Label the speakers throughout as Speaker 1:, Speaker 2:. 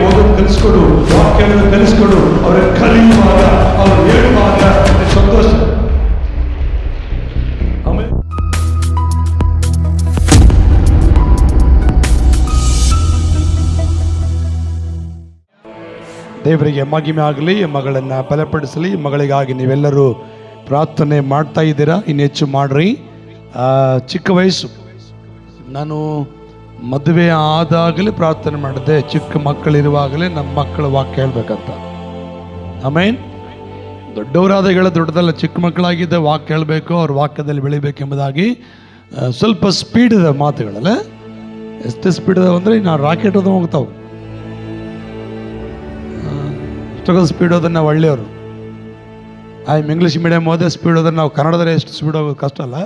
Speaker 1: ಓದೋದು ಕಲಿಸ್ಕೊಡು, ವಾಕ್ಯಗಳನ್ನು ಕಲಿಸ್ಕೊಡು. ಅವರ ಕಲಿಯುವಾಗ, ಅವರು ಹೇಳುವಾಗ ಸಂತೋಷ. ಆಮೇಲೆ ದೇವರಿಗೆ ಮಹಿಮೆ ಆಗಲಿ. ಮಗಳನ್ನು ಬಲಪಡಿಸಲಿ. ಮಗಳಿಗಾಗಿ ನೀವೆಲ್ಲರೂ ಪ್ರಾರ್ಥನೆ ಮಾಡ್ತಾ ಇದ್ದೀರಾ, ಇನ್ನು ಹೆಚ್ಚು ಮಾಡ್ರಿ. ಚಿಕ್ಕ ವಯಸ್ಸು, ನಾನು ಮದುವೆ ಆದಾಗಲೇ ಪ್ರಾರ್ಥನೆ ಮಾಡಿದೆ, ಚಿಕ್ಕ ಮಕ್ಕಳಿರುವಾಗಲೇ ನಮ್ಮ ಮಕ್ಕಳು ವಾಕ್ಯ ಹೇಳ್ಬೇಕಂತ. ಆಮೇನ್. ದೊಡ್ಡವರಾದ ಹೇಳೋದು ದೊಡ್ಡದಲ್ಲ, ಚಿಕ್ಕ ಮಕ್ಕಳಾಗಿದ್ದ ವಾಕ್ಯ ಹೇಳಬೇಕು, ಅವ್ರ ವಾಕ್ಯದಲ್ಲಿ ಬೆಳಿಬೇಕೆಂಬುದಾಗಿ ಸ್ವಲ್ಪ ಸ್ಪೀಡ್ ಇದೆ ಮಾತುಗಳಲ್ಲ. ಎಷ್ಟು ಸ್ಪೀಡ್ ಇದಾವೆ ಅಂದರೆ ನಾವು ರಾಕೆಟ್ ಅದು ಹೋಗ್ತಾವೆ. ಇಷ್ಟೊಂದು ಸ್ಪೀಡ್ ಹೋದ್ರೆ ನಾವು ಒಳ್ಳೆಯವರು. ಇಂಗ್ಲೀಷ್ ಮೀಡಿಯಮ್ ಹೋದ್ರೆ ಸ್ಪೀಡ್ ಹೋದ್ರೆ ನಾವು ಕನ್ನಡದಲ್ಲಿ ಎಷ್ಟು ಸ್ಪೀಡ್ ಹೋಗೋದು ಕಷ್ಟ ಅಲ್ಲ.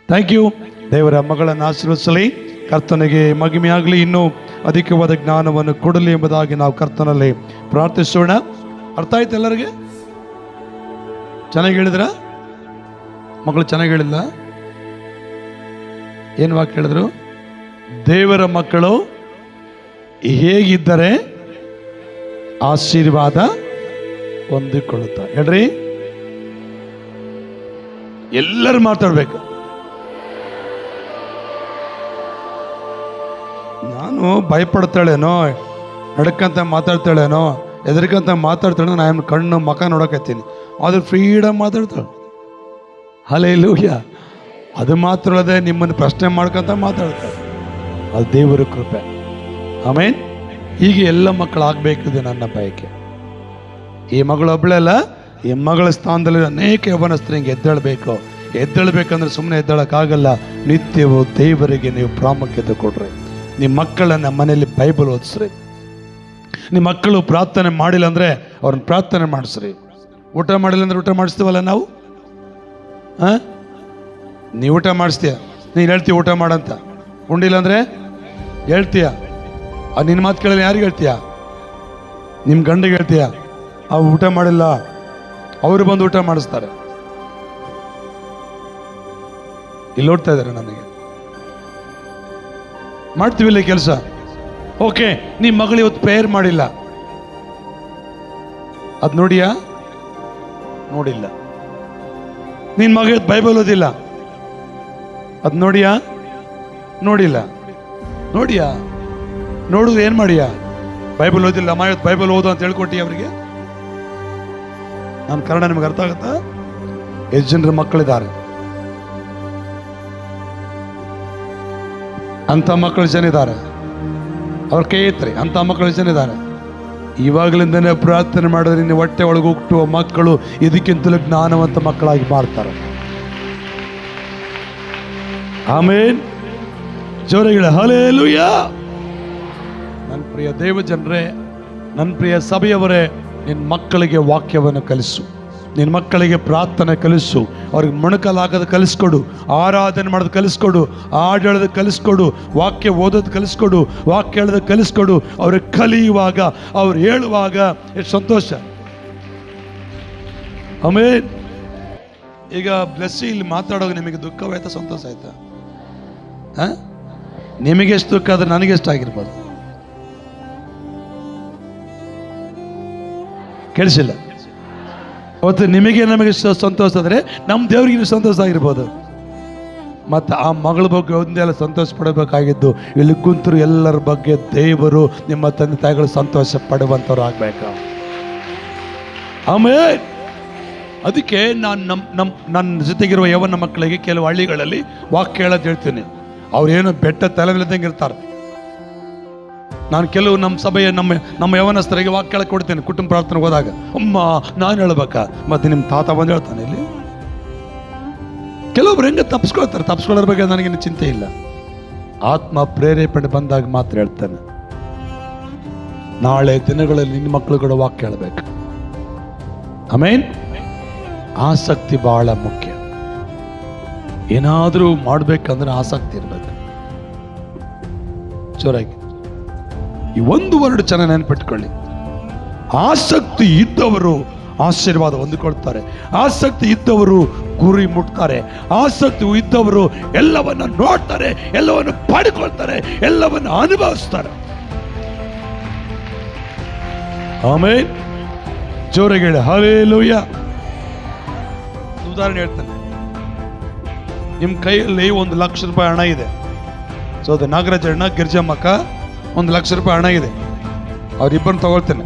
Speaker 1: Thank you. ದೇವರ ಮಗಳನ್ನು ಆಶೀರ್ವದಿಸಲಿ. ಕರ್ತನಿಗೆ ಮಹಿಮೆ ಆಗಲಿ. ಇನ್ನೂ ಅಧಿಕವಾದ ಜ್ಞಾನವನ್ನು ಕೊಡಲಿ ಎಂಬುದಾಗಿ ನಾವು ಕರ್ತನಲ್ಲಿ ಪ್ರಾರ್ಥಿಸೋಣ. ಅರ್ಥ ಆಯ್ತು ಎಲ್ಲರಿಗೆ? ಚೆನ್ನಾಗಿ ಹೇಳಿದ್ರ ಮಕ್ಕಳು? ಚೆನ್ನಾಗಿ ಹೇಳಿಲ್ಲ? ಏನು ವಾಕ್ಯ ಹೇಳಿದ್ರು? ದೇವರ ಮಕ್ಕಳು ಹೇಗಿದ್ದರೆ ಆಶೀರ್ವಾದ ಹೊಂದಿಕೊಳ್ಳುತ್ತಾರೆ. ಹೇಳ್ರಿ, ಎಲ್ಲರೂ ಮಾತಾಡ್ಬೇಕು. ನಾನು ಭಯಪಡ್ತಾಳೇನೋ, ನಡ್ಕಂತ ಮಾತಾಡ್ತಾಳೇನೋ, ಎದರ್ಕಂತ ಮಾತಾಡ್ತಾಳೆ, ನಾನು ಕಣ್ಣು ಮಕ ನೋಡಕತ್ತೀನಿ, ಆದ್ರೆ ಫ್ರೀಡಮ್ ಮಾತಾಡ್ತಾಳೆ. ಹಲ್ಲೆಲೂಯಾ. ಅದು ಮಾತ್ರ ಅಲ್ಲದೆ ನಿಮ್ಮನ್ನು ಪ್ರಶ್ನೆ ಮಾಡ್ಕೊಂತ ಮಾತಾಡ್ತಾಳೆ. ಅದು ದೇವರ ಕೃಪೆ. ಆಮೇನ್. ಹೀಗೆ ಎಲ್ಲ ಮಕ್ಕಳು ಆಗಬೇಕಿದೆ ನನ್ನ ಬಯಕೆ. ಈ ಮಗಳು ಒಬ್ಬಳೆಲ್ಲ, ಈ ಮಗಳ ಸ್ಥಾನದಲ್ಲಿ ಅನೇಕ ಯೌವನಸ್ಥರಿಗೆ ಎದ್ದೇಳಬೇಕು. ಎದ್ದೇಳಬೇಕಂದ್ರೆ ಸುಮ್ಮನೆ ಎದ್ದೇಳಕ್ಕಾಗಲ್ಲ. ನಿತ್ಯವೂ ದೇವರಿಗೆ ನೀವು ಪ್ರಾಮುಖ್ಯತೆ ಕೊಡ್ರಿ. ನಿಮ್ಮ ಮಕ್ಕಳನ್ನ ಮನೆಯಲ್ಲಿ ಬೈಬಲ್ ಓದಿಸ್ರಿ. ನಿಮ್ಮ ಮಕ್ಕಳು ಪ್ರಾರ್ಥನೆ ಮಾಡಿಲ್ಲ ಅಂದರೆ ಅವ್ರನ್ನ ಪ್ರಾರ್ಥನೆ ಮಾಡಿಸ್ರಿ. ಊಟ ಮಾಡಿಲ್ಲ ಅಂದ್ರೆ ಊಟ ಮಾಡಿಸ್ತೀವಲ್ಲ ನಾವು. ನೀವು ಊಟ ಮಾಡಿಸ್ತೀಯ, ನೀನು ಹೇಳ್ತೀಯ ಊಟ ಮಾಡಂತ. ಉಂಡಿಲ್ಲ ಅಂದರೆ ಹೇಳ್ತೀಯ. ನಿನ್ನ ಮಾತು ಕೇಳಲ್ಲ ಯಾರಿಗೆ ಹೇಳ್ತೀಯ? ನಿಮ್ಮ ಗಂಡಿಗೆ ಹೇಳ್ತೀಯ. ಅವು ಊಟ ಮಾಡಿಲ್ಲ, ಅವರು ಬಂದು ಊಟ ಮಾಡಿಸ್ತಾರೆ. ಇಲ್ಲಿ ನೋಡ್ತಾ ಇದ್ದಾರೆ ನನಗೆ. ಮಾಡ್ತೀವಿಲ್ಲ ಕೆಲಸ. ಓಕೆ, ನಿಮ್ಮ ಮಗಳು ಇವತ್ತು ಪ್ರೇಯರ್ ಮಾಡಿಲ್ಲ, ಅದು ನೋಡಿಯಾ? ನೋಡಿಲ್ಲ. ನಿನ್ನ ಮಗ ಇವತ್ತು ಬೈಬಲ್ ಓದಿಲ್ಲ, ಅದು ನೋಡಿಯಾ? ನೋಡಿಲ್ಲ. ನೋಡಿಯಾ? ನೋಡುದು ಏನು ಮಾಡಿಯಾ? ಬೈಬಲ್ ಓದಿಲ್ಲ, ಅಮ್ಮ ಇವತ್ತು ಬೈಬಲ್ ಓದು ಅಂತ ಹೇಳ್ಕೊಟ್ಟಿ ಅವರಿಗೆ. ನಾನು ಕನ್ನಡ ನಿಮ್ಗೆ ಅರ್ಥ ಆಗುತ್ತಾ? ಎಷ್ಟು ಜನರ ಮಕ್ಕಳಿದ್ದಾರೆ ಅಂತ ಮಕ್ಕಳು ಜನ ಇದ್ದಾರೆ. ಅವ್ರ ಕೈ ಎತ್ತರಿ, ಅಂತ ಮಕ್ಕಳು ಜನ ಇದ್ದಾರೆ. ಇವಾಗಲಿಂದನೇ ಪ್ರಾರ್ಥನೆ ಮಾಡಿದ್ರೆ ನಿನ್ನ ಹೊಟ್ಟೆ ಒಳಗೆ ಹುಟ್ಟುವ ಮಕ್ಕಳು ಇದಕ್ಕಿಂತಲೂ ಜ್ಞಾನವಂತ ಮಕ್ಕಳಾಗಿ ಮಾಡ್ತಾರೆ. ಆಮೇನ್. ಜೋರಾಗಿ ಹಲ್ಲೆಲೂಯಾ. ನನ್ನ ಪ್ರಿಯ ದೇವ ಜನರೇ, ನನ್ನ ಪ್ರಿಯ ಸಭೆಯವರೇ, ನಿನ್ನ ಮಕ್ಕಳಿಗೆ ವಾಕ್ಯವನ್ನು ಕಲಿಸು. ನಿನ್ನ ಮಕ್ಕಳಿಗೆ ಪ್ರಾರ್ಥನೆ ಕಲಿಸು. ಅವ್ರಿಗೆ ಮೊಣಕಲಾಗದ ಕಲಿಸ್ಕೊಡು, ಆರಾಧನೆ ಮಾಡೋದು ಕಲಿಸ್ಕೊಡು, ಹಾಡು ಹೇಳೋದು ಕಲಿಸ್ಕೊಡು, ವಾಕ್ಯ ಓದೋದು ಕಲಿಸ್ಕೊಡು, ವಾಕ್ಯ ಹೇಳೋದು ಕಲಿಸ್ಕೊಡು. ಅವ್ರಿಗೆ ಕಲಿಯುವಾಗ, ಅವ್ರು ಹೇಳುವಾಗ ಎಷ್ಟು ಸಂತೋಷ. ಆಮೇನ್. ಈಗ ಬ್ಲೆಸ್ಸಿ ಇಲ್ಲಿ ಮಾತಾಡೋದು ನಿಮಗೆ ದುಃಖವಾಯ್ತಾ ಸಂತೋಷ ಆಯ್ತಾ? ನಿಮಗೆ ಎಷ್ಟು ದುಃಖ ಆದ್ರೆ ನನಗೆ ಎಷ್ಟು ಆಗಿರ್ಬೋದು? ಕೇಳಿಸಿಲ್ಲ? ಅವತ್ತು ನಿಮಗೆ ನಮಗೆ ಸಂತೋಷ ಆದರೆ ನಮ್ಮ ದೇವರಿಗೆ ಸಂತೋಷ ಆಗಿರ್ಬೋದು. ಮತ್ತು ಆ ಮಗಳ ಬಗ್ಗೆ ಒಂದೆಲ್ಲ ಸಂತೋಷ ಪಡಬೇಕಾಗಿದ್ದು, ಇಲ್ಲಿ ಕುಂತರು ಎಲ್ಲರ ಬಗ್ಗೆ ದೇವರು ನಿಮ್ಮ ತಂದೆ ತಾಯಿಗಳು ಸಂತೋಷ ಪಡುವಂಥವ್ರು ಆಗಬೇಕು. ಆಮೇಲೆ ಅದಕ್ಕೆ ನಾನು ನನ್ನ ಜೊತೆಗಿರುವ ಯವನ ಮಕ್ಕಳಿಗೆ ಕೆಲವು ಹಳ್ಳಿಗಳಲ್ಲಿ ವಾಕ್ಯ ಹೇಳೋದು ಹೇಳ್ತೀನಿ. ಅವ್ರೇನು ಬೆಟ್ಟ ತಲೆಮೇಲಿದ್ದಂಗೆ ಇರ್ತಾರೆ. ನಾನು ಕೆಲವು ನಮ್ಮ ಸಭೆಯ ನಮ್ಮ ಯವನಸ್ಥರಿಗೆ ವಾಕ್ಯ ಹೇಳಕ್ಕೆ ಕೊಡ್ತೇನೆ. ಕುಟುಂಬ ಪ್ರಾರ್ಥನೆಗೆ ಹೋದಾಗ ಅಮ್ಮ ನಾನು ಹೇಳ್ಬೇಕಾ, ಮತ್ತೆ ನಿಮ್ಮ ತಾತ ಬಂದು ಹೇಳ್ತಾನೆ. ಇಲ್ಲಿ ಕೆಲವೊಬ್ರು ಹೆಂಗೆ ತಪ್ಪಿಸ್ಕೊಳ್ಳೋದ್ರ ಬಗ್ಗೆ ನನಗೇನು ಚಿಂತೆ ಇಲ್ಲ. ಆತ್ಮ ಪ್ರೇರೇಪಣೆ ಬಂದಾಗ ಮಾತ್ರ ಹೇಳ್ತಾನೆ. ನಾಳೆ ದಿನಗಳಲ್ಲಿ ನಿನ್ನ ಮಕ್ಕಳು ಕೂಡ ವಾಕ್ಯ ಹೇಳಬೇಕು. ಆಮೇನ್. ಆಸಕ್ತಿ ಬಹಳ ಮುಖ್ಯ. ಏನಾದರೂ ಮಾಡಬೇಕಂದ್ರೆ ಆಸಕ್ತಿ ಇರಬೇಕು. ಜೋರಾಗಿ ಈ ಒಂದು ವರ್ಡ್ ಚೆನ್ನಾಗಿ ನೆನಪಿಟ್ಕೊಳ್ಳಿ. ಆಸಕ್ತಿ ಇದ್ದವರು ಆಶೀರ್ವಾದ ಹೊಂದಿಕೊಳ್ತಾರೆ. ಆಸಕ್ತಿ ಇದ್ದವರು ಗುರಿ ಮುಟ್ತಾರೆ. ಆಸಕ್ತಿ ಇದ್ದವರು ಎಲ್ಲವನ್ನ ನೋಡ್ತಾರೆ, ಎಲ್ಲವನ್ನು ಪಡ್ಕೊಳ್ತಾರೆ, ಎಲ್ಲವನ್ನು ಅನುಭವಿಸ್ತಾರೆ. ಆಮೇನ್. ಜೋರಾಗಿ ಹೇಳಿ ಹಲ್ಲೆಲೂಯ. ಉದಾಹರಣೆ ಹೇಳ್ತಾನೆ, ನಿಮ್ಮ ಕೈಯಲ್ಲಿ 1,00,000 ರೂಪಾಯಿ ಹಣ ಇದೆ. ಸೊ ಅದು ನಾಗರಾಜಣ್ಣ ಗಿರ್ಜಮ್ಮಕ್ಕ 1,00,000 ರೂಪಾಯಿ ಹಣ ಇದೆ. ಅವ್ರಿಬ್ಬರನ್ನ ತಗೊಳ್ತೇನೆ.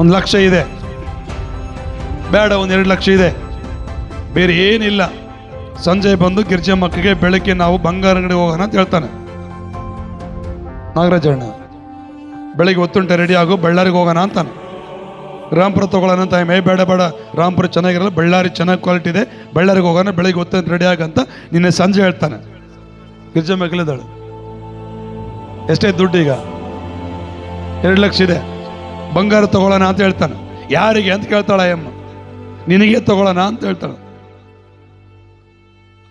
Speaker 1: 1,00,000 ಇದೆ, ಬೇಡ 2,00,000 ಇದೆ, ಬೇರೆ ಏನಿಲ್ಲ. ಸಂಜೆ ಬಂದು ಗಿರ್ಜಮ್ಮಕ್ಕಗೆ ಬೆಳಗ್ಗೆ ನಾವು ಬಂಗಾರ ಅಂಗಡಿ ಹೋಗೋಣ ಅಂತ ಹೇಳ್ತಾನೆ ನಾಗರಾಜಣ್ಣ. ಬೆಳಿಗ್ಗೆ 10 ಗಂಟೆ ರೆಡಿ ಆಗು, ಬಳ್ಳಾರಿಗೆ ಹೋಗೋಣ ಅಂತಾನೆ. ರಾಂಪುರ ತಗೊಳ್ಳೋಣ ಅಂತ ಬೇಡ ಬೇಡ, ರಾಂಪುರ ಚೆನ್ನಾಗಿರಲ್ಲ, ಬಳ್ಳಾರಿ ಚೆನ್ನಾಗಿ ಕ್ವಾಲಿಟಿ ಇದೆ, ಬಳ್ಳಾರಿಗೆ ಹೋಗೋಣ, ಬೆಳಿಗ್ಗೆ 10 ಗಂಟೆ ರೆಡಿ ಆಗಂತ ನಿನ್ನೆ ಸಂಜೆ ಹೇಳ್ತಾನೆ. ಗಿರ್ಜಮ್ಮ ಕೇಳಿದಾಳು, ಎಷ್ಟೇ ದುಡ್ಡು ಈಗ? 2,00,000 ಇದೆ, ಬಂಗಾರ ತಗೊಳ್ಳೋಣ ಅಂತ ಹೇಳ್ತಾನೆ. ಯಾರಿಗೆ ಅಂತ ಕೇಳ್ತಾಳ ಅಮ್ಮ. ನಿನಗೆ ತಗೊಳ್ಳೋಣ ಅಂತ ಹೇಳ್ತಾಳೆ.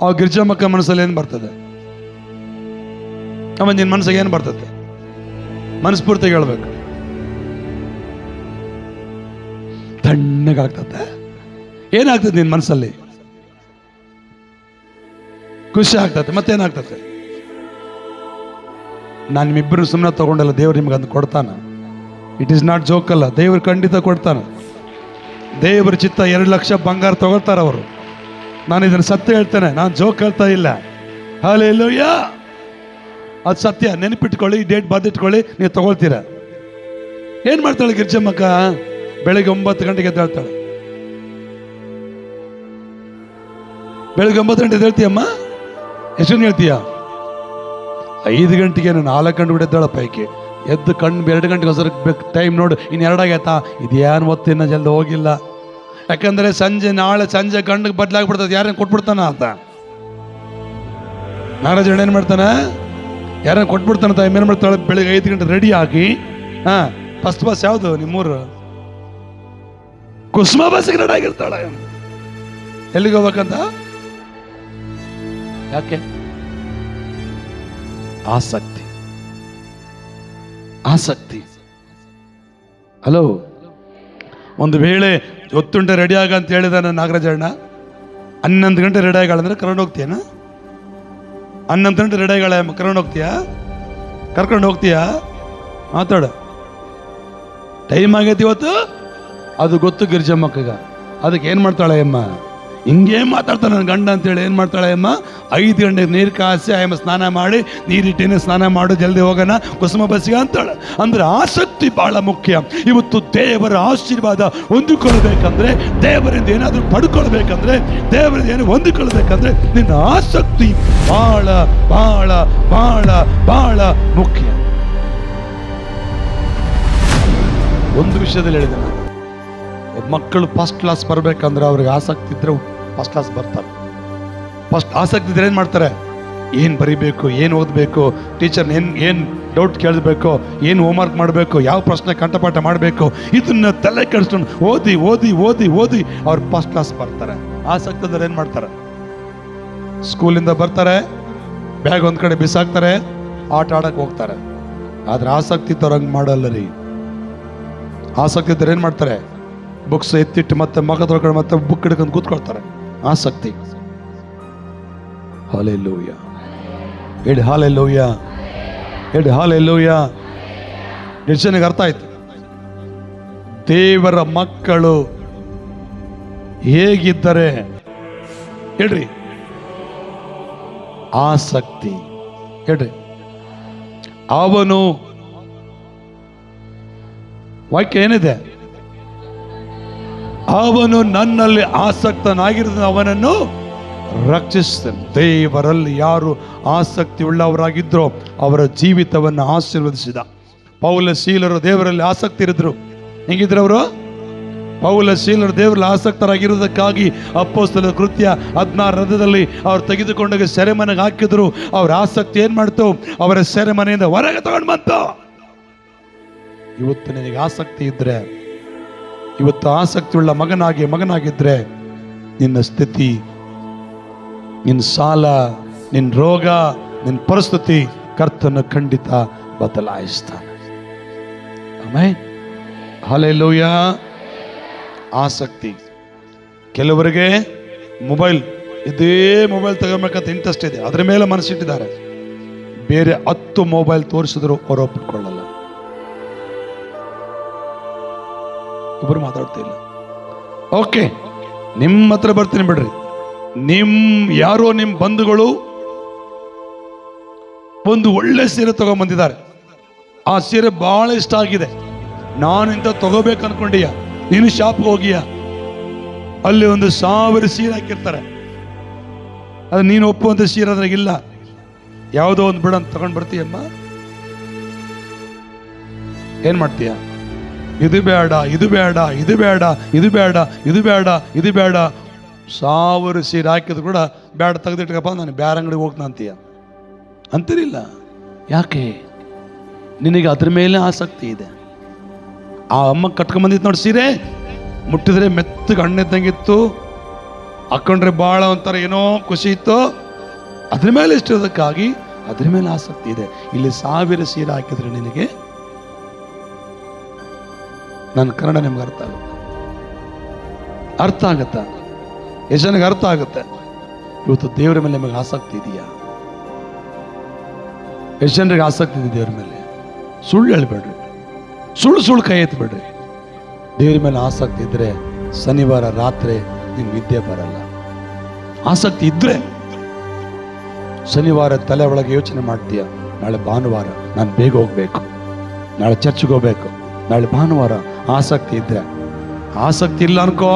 Speaker 1: ಆ ಗಿರ್ಜಮ್ಮಕ್ಕ ಮನಸ್ಸಲ್ಲಿ ಏನು ಬರ್ತದೆ? ಅಮ್ಮ ನಿನ್ನ ಮನಸ್ಸಿಗೆ ಏನು ಬರ್ತದೆ? ಮನಸ್ಫೂರ್ತಿಗೆ ಹೇಳ್ಬೇಕು. ತಣ್ಣಗಾಗ್ತದೆ. ಏನಾಗ್ತದೆ ನಿನ್ನ ಮನಸ್ಸಲ್ಲಿ? ಖುಷಿ ಆಗ್ತದೆ. ಮತ್ತೇನಾಗ್ತದೆ? ನಾನು ನಿಮ್ಮಿಬ್ಬರು ಸುಮ್ಮನೆ ತಗೊಂಡಲ್ಲ, ದೇವ್ರು ನಿಮ್ಗೆ ಅಂದು ಕೊಡ್ತಾನ. ಇಟ್ ಈಸ್ ನಾಟ್ ಜೋಕ್ ಅಲ್ಲ, ದೇವ್ರು ಖಂಡಿತ ಕೊಡ್ತಾನೆ. ದೇವ್ರ ಚಿತ್ತ 2,00,000 ಬಂಗಾರ ತಗೊಳ್ತಾರೆ ಅವರು. ನಾನು ಇದನ್ನು ಸತ್ಯ ಹೇಳ್ತೇನೆ, ನಾನು ಜೋಕ್ ಹೇಳ್ತಾ ಇಲ್ಲ. ಹಲ್ಲೆಲೂಯ. ಅದು ಸತ್ಯ. ನೆನಪಿಟ್ಕೊಳ್ಳಿ, ಡೇಟ್ ಬರ್ದಿಟ್ಕೊಳ್ಳಿ, ನೀವು ತಗೊಳ್ತೀರ. ಏನು ಮಾಡ್ತಾಳೆ ಗಿರ್ಜಮ್ಮಕ್ಕ? ಬೆಳಿಗ್ಗೆ 9 ಗಂಟೆಗೆ ಎದ್ದೇಳ್ತಾಳೆ. ಬೆಳಿಗ್ಗೆ 9 ಗಂಟೆ ಎದ್ದೇಳ್ತೀಯಮ್ಮ? ಎಷ್ಟೊಂದು ಹೇಳ್ತೀಯ? 5 ಗಂಟೆಗೆ 4 ಗಂಟೆ ಕೂಡ ಎದ್ದಾಳ ಪೈಕಿ. ಎದ್ದು ಕಣ್ಣು 2 ಗಂಟೆಗೆ ಹೊಸ ಟೈಮ್ ನೋಡು, ಇನ್ನು 2 ಆಗೈತಾ? ಇದೇನು ಒತ್ತು ಇನ್ನೂ ಜಲ್ದಿ ಹೋಗಿಲ್ಲ. ಯಾಕಂದರೆ ನಾಳೆ ಸಂಜೆ ಗಂಡಿಗೆ ಬದಲಾಗ್ಬಿಡ್ತದೆ, ಯಾರನ್ನ ಕೊಟ್ಬಿಡ್ತಾನ ಅಂತ. ನಾಗರಾಜಣ್ಣ ಏನು ಮಾಡ್ತಾನೆ? ಯಾರನ್ನ ಕೊಟ್ಬಿಡ್ತಾನ. ತಾಯಿ ಏನು ಮಾಡ್ತಾಳೆ? ಬೆಳಿಗ್ಗೆ 5 ಗಂಟೆ ರೆಡಿ ಆಗಿ, ಫಸ್ಟ್ ಬಸ್ ಯಾವುದು ನಿಮ್ಮೂರು? ಕುಸುಮ ಬಸ್ಗೆ ರೆಡಿ ಆಗಿರ್ತಾಳೆ. ಎಲ್ಲಿಗೆ ಹೋಗ್ಬೇಕಂತ? ಯಾಕೆ? ಆಸಕ್ತಿ. ಆಸಕ್ತಿ. ಹಲೋ, ಒಂದು ವೇಳೆ 10 ಗಂಟೆ ರೆಡಿ ಆಗ ಅಂತ ಹೇಳಿದಾನ ನಾಗರಾಜಣ್ಣ, 11 ಗಂಟೆ ರೆಡಿ ಆಗಾಳಂದ್ರೆ ಕರ್ಕೊಂಡು ಹೋಗ್ತೀಯನ? 11 ಗಂಟೆ ರೆಡಿ ಆಗಾಳ ಕರ್ಕೊಂಡು ಹೋಗ್ತೀಯಾ? ಕರ್ಕೊಂಡು ಹೋಗ್ತೀಯಾ? ಮಾತಾಡ. ಟೈಮ್ ಆಗೈತಿ ಇವತ್ತು, ಅದು ಗೊತ್ತು ಗಿರ್ಜಮ್ಮಕ್ಕಗ. ಅದಕ್ಕೆ ಏನು ಮಾಡ್ತಾಳೆ ಅಮ್ಮ? ಹಿಂಗೇ ಮಾತಾಡ್ತಾನೆ ನನ್ನ ಗಂಡ ಅಂತೇಳಿ. ಏನು ಮಾಡ್ತಾಳೆ ಅಮ್ಮ? 5 ಗಂಟೆಗೆ ನೀರು ಕಾಸಿ ಅಮ್ಮ ಸ್ನಾನ ಮಾಡಿ, ನೀರಿಟ್ಟಿನ ಸ್ನಾನ ಮಾಡು, ಜಲ್ದಿ ಹೋಗೋಣ ಕುಸುಮ ಬಸ್ಸಿಗೆ ಅಂತಾಳೆ. ಅಂದ್ರೆ ಆಸಕ್ತಿ ಬಹಳ ಮುಖ್ಯ. ಇವತ್ತು ದೇವರ ಆಶೀರ್ವಾದ ಹೊಂದಿಕೊಳ್ಬೇಕಂದ್ರೆ, ದೇವರಿಂದ ಏನಾದರೂ ಪಡ್ಕೊಳ್ಬೇಕಂದ್ರೆ, ದೇವರಿಂದ ಏನು ಹೊಂದಿಕೊಳ್ಬೇಕಂದ್ರೆ ನಿನ್ನ ಆಸಕ್ತಿ ಬಹಳ ಬಹಳ ಬಹಳ ಬಹಳ ಮುಖ್ಯ. ಒಂದು ವಿಷಯದಲ್ಲಿ ಹೇಳಿದೆ ನಾನು, ಮಕ್ಕಳು ಫಸ್ಟ್ ಕ್ಲಾಸ್ ಬರಬೇಕಂದ್ರೆ ಅವ್ರಿಗೆ ಆಸಕ್ತಿ ಇದ್ರೆ ಫಸ್ಟ್ ಕ್ಲಾಸ್ ಬರ್ತಾರೆ. ಫಸ್ಟ್ ಆಸಕ್ತಿ ಇದ್ರೆ ಏನು ಮಾಡ್ತಾರೆ? ಏನು ಬರಿಬೇಕು, ಏನು ಓದಬೇಕು, ಟೀಚರ್ ಏನು ಡೌಟ್ ಕೇಳಬೇಕು, ಏನು ಹೋಮ್ವರ್ಕ್ ಮಾಡಬೇಕು, ಯಾವ ಪ್ರಶ್ನೆ ಕಂಠಪಾಠ ಮಾಡಬೇಕು, ಇದನ್ನ ತಲೆ ಕೆಡಿಸ್ಕೊಂಡು ಓದಿ ಓದಿ ಓದಿ ಓದಿ ಅವ್ರು ಫಸ್ಟ್ ಕ್ಲಾಸ್ ಬರ್ತಾರೆ. ಆಸಕ್ತಿ ಇದ್ರೆ ಏನು ಮಾಡ್ತಾರೆ? ಸ್ಕೂಲಿಂದ ಬರ್ತಾರೆ, ಬ್ಯಾಗ್ ಒಂದು ಕಡೆ ಬಿಸಾಕ್ತಾರೆ, ಆಟ ಆಡಕ್ಕೆ ಹೋಗ್ತಾರೆ. ಆದ್ರೆ ಆಸಕ್ತಿ ಇದ್ದವ್ರು ಹಂಗೆ ಮಾಡಲ್ಲ ರೀ. ಆಸಕ್ತಿ ಇದ್ರೆ ಏನು ಮಾಡ್ತಾರೆ? ಬುಕ್ಸ್ ಎತ್ತಿಟ್ಟು ಮತ್ತೆ ಮಗದೊಳಗಡೆ ಮತ್ತೆ ಬುಕ್ ಹಿಡ್ಕೊಂಡು ಕೂತ್ಕೊಳ್ತಾರೆ. ಆಸಕ್ತಿ. ಹಲ್ಲೆಲೂಯ. ಹೇಳಿ ಹಲ್ಲೆಲೂಯ. ಹೇಳಿ ಹಲ್ಲೆಲೂಯ. ಎಷ್ಟು ಜನಕ್ಕೆ ಅರ್ಥ ಆಯ್ತು? ದೇವರ ಮಕ್ಕಳು ಹೇಗಿದ್ದರೆ ಹೇಳ್ರಿ? ಆಸಕ್ತಿ. ಹೇಳ್ರಿ. ಅವನು ವಾಕ್ಯ ಏನಿದೆ? ಅವನು ನನ್ನಲ್ಲಿ ಆಸಕ್ತನಾಗಿರುತ್ತ ಅವನನ್ನು ರಕ್ಷಿಸ್ತೇನೆ. ದೇವರಲ್ಲಿ ಯಾರು ಆಸಕ್ತಿ ಉಳ್ಳವರಾಗಿದ್ರೋ ಅವರ ಜೀವಿತವನ್ನು ಆಶೀರ್ವದಿಸಿದ. ಪೌಲ ಶೀಲರು ದೇವರಲ್ಲಿ ಆಸಕ್ತಿ ಇರಿದ್ರು. ಹೆಂಗಿದ್ರು ಅವರು? ಪೌಲ ಶೀಲರು ದೇವರಲ್ಲಿ ಆಸಕ್ತರಾಗಿರುವುದಕ್ಕಾಗಿ ಅಪೊಸ್ತಲರ ಕೃತ್ಯ 16 ಅವ್ರು ತೆಗೆದುಕೊಂಡಾಗ ಸೆರೆಮನೆಗೆ ಹಾಕಿದ್ರು. ಅವ್ರ ಆಸಕ್ತಿ ಏನ್ ಮಾಡ್ತು? ಅವರ ಸೆರೆಮನೆಯಿಂದ ಹೊರಗೆ ತಗೊಂಡು ಬಂತು. ಇವತ್ತು ನಿನಗೆ ಆಸಕ್ತಿ ಇದ್ರೆ, ಇವತ್ತು ಆಸಕ್ತಿ ಉಳ್ಳ ಮಗನಾಗಿದ್ರೆ ನಿನ್ನ ಸ್ಥಿತಿ, ನಿನ್ನ ಸಾಲ, ನಿನ್ನ ರೋಗ, ನಿನ್ನ ಪರಿಸ್ಥಿತಿ ಕರ್ತನ ಖಂಡಿತ ಬದಲಾಯಿಸ್ತಾನೆ. ಆಮೆನ್. ಹಲ್ಲೆಲೂಯ. ಆಸಕ್ತಿ. ಕೆಲವರಿಗೆ ಇದೇ ಮೊಬೈಲ್ ತಗೋಬೇಕಂತ ಇಂಟ್ರೆಸ್ಟ್ ಇದೆ, ಅದ್ರ ಮೇಲೆ ಮನಸ್ಸಿಟ್ಟಿದ್ದಾರೆ. ಬೇರೆ 10 ಮೊಬೈಲ್ ತೋರಿಸಿದ್ರು ಅವರು ಒಪ್ಪಿಕೊಳ್ಳಲ್ಲ. ಇಬ್ಬರು ಮಾತಾಡ್ತಿಲ್ಲ. ಓಕೆ, ನಿಮ್ಮ ಹತ್ರ ಬರ್ತೀನಿ ಬಿಡ್ರಿ. ಯಾರೋ ನಿಮ್ಮ ಬಂಧುಗಳು ಒಂದು ಒಳ್ಳೆ ಸೀರೆ ತಗೊಂಡ್ಬಂದಿದ್ದಾರೆ. ಆ ಸೀರೆ ಬಹಳ ಇಷ್ಟ ಆಗಿದೆ, ನಾನು ಇಂಥ ತಗೋಬೇಕು ಅನ್ಕೊಂಡೀಯ. ನೀನು ಶಾಪ್ಗೆ ಹೋಗಿಯ, ಅಲ್ಲಿ 1,000 ಸೀರೆ ಹಾಕಿರ್ತಾರೆ. ಅದು ನೀನು ಒಪ್ಪುವಂಥ ಸೀರೆ ಅದ್ರಾಗಿಲ್ಲ. ಯಾವುದೋ ಒಂದು ಬಿಡ ತಗೊಂಡು ಬರ್ತೀಯಮ್ಮ, ಏನ್ ಮಾಡ್ತೀಯ? ಇದು ಬೇಡ, ಇದು ಬೇಡ, ಇದು ಬೇಡ, ಇದು ಬೇಡ, ಇದು ಬೇಡ, ಇದು ಬೇಡ. 1,000 ಸೀರೆ ಹಾಕಿದ್ರು ಕೂಡ ಬೇಡ, ತೆಗೆದಿಟ್ಕಪ್ಪ, ನಾನು ಬೇರೆ ಅಂಗಡಿಗೆ ಹೋಗ್ತಾನ ಅಂತೀಯ. ಅಂತಿರಿಲ್ಲ. ಯಾಕೆ? ನಿನಗೆ ಅದ್ರ ಮೇಲೆ ಆಸಕ್ತಿ ಇದೆ. ಆ ಅಮ್ಮ ಕಟ್ಕೊಂಡ್ಬಂದಿತ್ತು ನೋಡಿ ಸೀರೆ, ಮುಟ್ಟಿದ್ರೆ ಮೆತ್ತಗೆ ಹಣ್ಣಿದ್ದಂಗಿತ್ತು, ಹಾಕೊಂಡ್ರೆ ಭಾಳ ಒಂಥರ ಏನೋ ಖುಷಿ ಇತ್ತು. ಅದ್ರ ಮೇಲೆ ಇಷ್ಟಿರೋದಕ್ಕಾಗಿ ಅದ್ರ ಮೇಲೆ ಆಸಕ್ತಿ ಇದೆ. ಇಲ್ಲಿ 1,000 ಸೀರೆ ಹಾಕಿದ್ರೆ ನಿನಗೆ, ನನ್ನ ಕನ್ನಡ ನಿಮ್ಗೆ ಅರ್ಥ ಆಗುತ್ತಾ? ಎಷ್ಟು ಜನಕ್ಕೆ ಅರ್ಥ ಆಗುತ್ತೆ? ಇವತ್ತು ದೇವರ ಮೇಲೆ ನಿಮಗೆ ಆಸಕ್ತಿ ಇದೆಯಾ? ಎಷ್ಟು ಜನರಿಗೆ ಆಸಕ್ತಿ ಇದೆ ದೇವ್ರ ಮೇಲೆ? ಸುಳ್ಳು ಹೇಳ್ಬೇಡ್ರಿ, ಸುಳ್ಳು ಕೈ ಎತ್ತಬೇಡ್ರಿ. ದೇವ್ರ ಮೇಲೆ ಆಸಕ್ತಿ ಇದ್ರೆ ಶನಿವಾರ ರಾತ್ರಿ ನಿಮ್ಗೆ ನಿದ್ದೆ ಬರಲ್ಲ. ಆಸಕ್ತಿ ಇದ್ರೆ ಶನಿವಾರ ತಲೆ ಒಳಗೆ ಯೋಚನೆ ಮಾಡ್ತೀಯ, ನಾಳೆ ಭಾನುವಾರ ನಾನು ಬೇಗ ಹೋಗ್ಬೇಕು, ನಾಳೆ ಚರ್ಚ್ಗೆ ಹೋಗ್ಬೇಕು, ನಾಳೆ ಭಾನುವಾರ. ಆಸಕ್ತಿ ಇದ್ರೆ. ಆಸಕ್ತಿ ಇಲ್ಲ ಅನ್ಕೋ,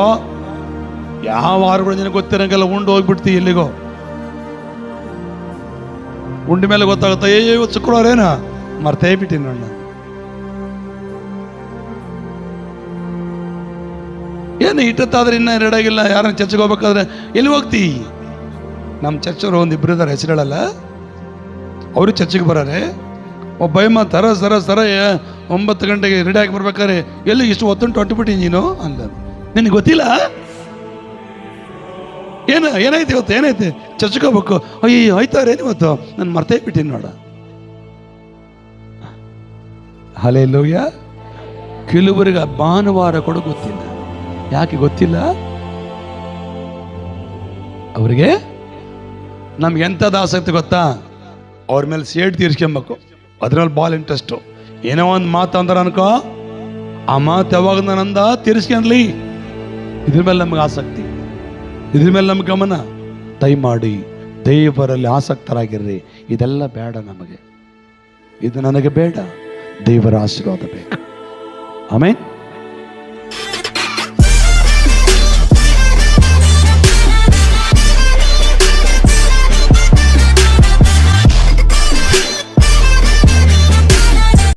Speaker 1: ಯಾವ ವಾರಗಳು ನಿನಗೆ ಗೊತ್ತಿರಂಗೆಲ್ಲ ಉಂಡು ಹೋಗ್ಬಿಡ್ತಿ ಎಲ್ಲಿಗೋ. ಉಂಡಿ ಮೇಲೆ ಗೊತ್ತಾಗುತ್ತೆ, ಇವತ್ತು ಶುಕ್ರವಾರ ಏನ ಮರ್ತೇ ಬಿಟ್ಟಿನಿ ಅಣ್ಣ. ಏನು ಇಟ್ಟತ್ತಾದ್ರೆ ಇನ್ನ ರೆಡಾಗಿಲ್ಲ, ಯಾರನ್ನ ಚರ್ಚ್ಗೆ ಹೋಗ್ಬೇಕಾದ್ರೆ ಎಲ್ಲಿ ಹೋಗ್ತಿ? ನಮ್ಮ ಚರ್ಚವ್ರು ಒಂದಿಬ್ರು ಇದ್ದಾರೆ, ಹೆಸರುಗಳಲ್ಲ, ಅವರು ಚರ್ಚಿಗೆ ಬರಾರೆ. ಒಬ್ಬ ತರ 9 ಗಂಟೆಗೆ ರೆಡಿ ಆಗಿ ಬರ್ಬೇಕಾದ್ರೆ ಎಲ್ಲಿ ಇಷ್ಟು ಹೊತ್ತುಂಟು ಹೊಟ್ಟುಬಿಟ್ಟಿ ನೀನು ಅಂದ. ನಿನಗೆ ಗೊತ್ತಿಲ್ಲ ಏನಾಯ್ತು ಇವತ್ತು, ಏನಾಯ್ತು? ಚರ್ಚ್ಗೆ ಹೋಗ್ಬೇಕು. ಅಯ್ಯೋ ಆಯ್ತಾರೇನು ಇವತ್ತು, ನಾನು ಮರ್ತೇ ಬಿಟ್ಟಿನಿ ನೋಡ. ಹಲ್ಲೆಲೂಯಾ. ಕೆಲವರಿಗೆ ಭಾನುವಾರ ಕೂಡ ಗೊತ್ತಿಲ್ಲ. ಯಾಕೆ ಗೊತ್ತಿಲ್ಲ? ಅವರಿಗೆ ನಮ್ಗೆ ಎಂಥದ್ದು ಆಸಕ್ತಿ ಗೊತ್ತಾ? ಅವ್ರ ಮೇಲೆ ಸೇಡ್ ತೀರ್ಸ್ಕೊಬೇಕು, ಅದ್ರಲ್ಲಿ ಭಾಳ ಇಂಟ್ರೆಸ್ಟು. ಏನೋ ಒಂದು ಮಾತು ಅಂದ್ರೆ ಅನ್ಕೋ, ಆ ಮಾತು ಯಾವಾಗ ನಾನಂದ ತೀರಿಸ್ಕೊಂಡ್ಲಿ. ಇದ್ರ ಮೇಲೆ ನಮ್ಗೆ ಆಸಕ್ತಿ, ಇದ್ರ ಮೇಲೆ ನಮ್ಗೆ ಗಮನ. ದಯಮಾಡಿ ದೇವರಲ್ಲಿ ಆಸಕ್ತರಾಗಿರ್ರಿ. ಇದೆಲ್ಲ ಬೇಡ ನಮಗೆ, ಇದು ನನಗೆ ಬೇಡ. ದೇವರ ಆಶೀರ್ವಾದ ಬೇಕು. ಆಮೇಲೆ